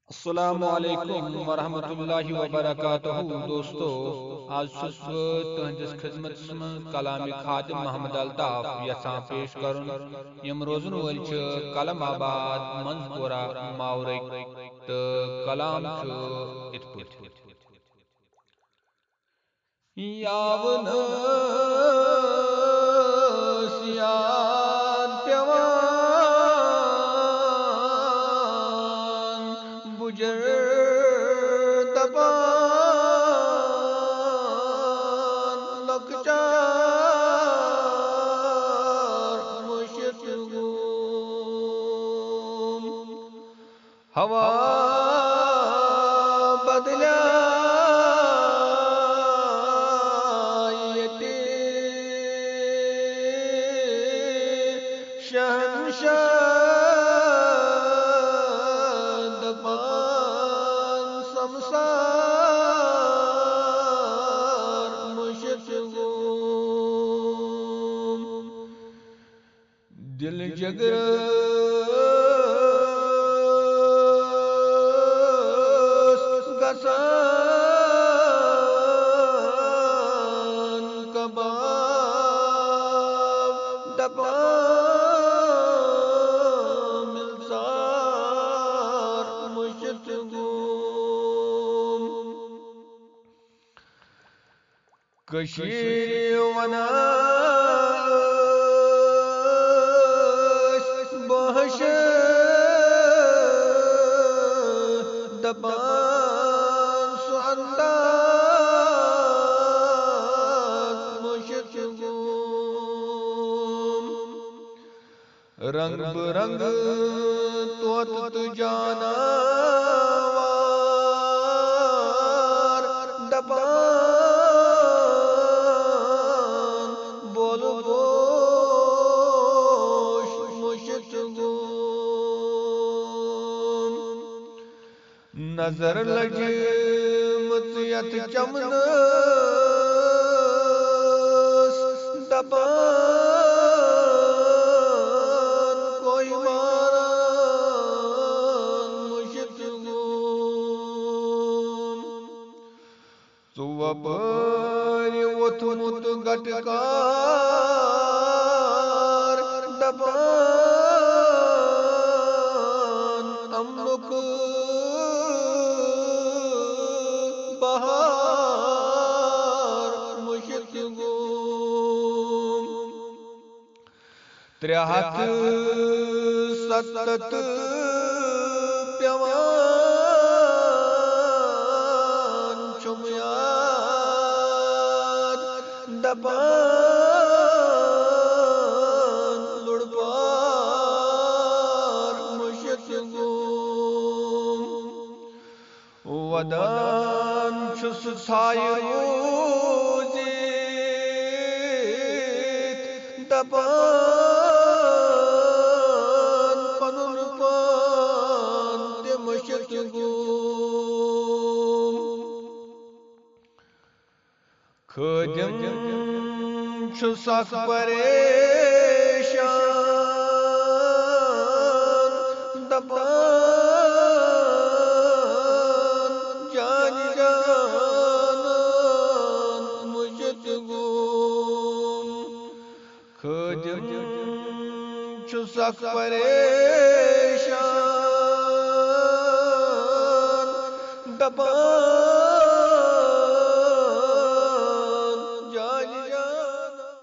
السلام علیکم ورحمۃ اللہ وبرکاتہ دوستو آج چھس تہندس خدمت من کلام خادم محمد الطاف یژھان پیش کرن یم روزن ول کلم آباد منزپورہ ماورک تو کلام ات پٹ یاون یاد پیوان بجر دپان لکچار مشت گوم ہوا بدلا شہنشاہ دپان سمسار مشت گوم دل جگر گسان کباب دپان ملسار مشت گوم کشیر وناس بہش دپان سعنداز مشت گوم رنگ برنگ توت جانوار دپان بول بوش مشت گوم نظر لگی متیت چمنس دپان کوئی ماران مشت گوم تو اپنی وطمت گٹکار دپان امک بہار مشت گوم ترہت ستت پیوان چمیاد دپان لڑپار مشت گوم ودان چھس سایہ روزیت دپان پنن پان تہ مشت گوم خادم چھس اکھ پریشان دپان جان جانان مشت گوم خادم چھس اکھ پریشان دپان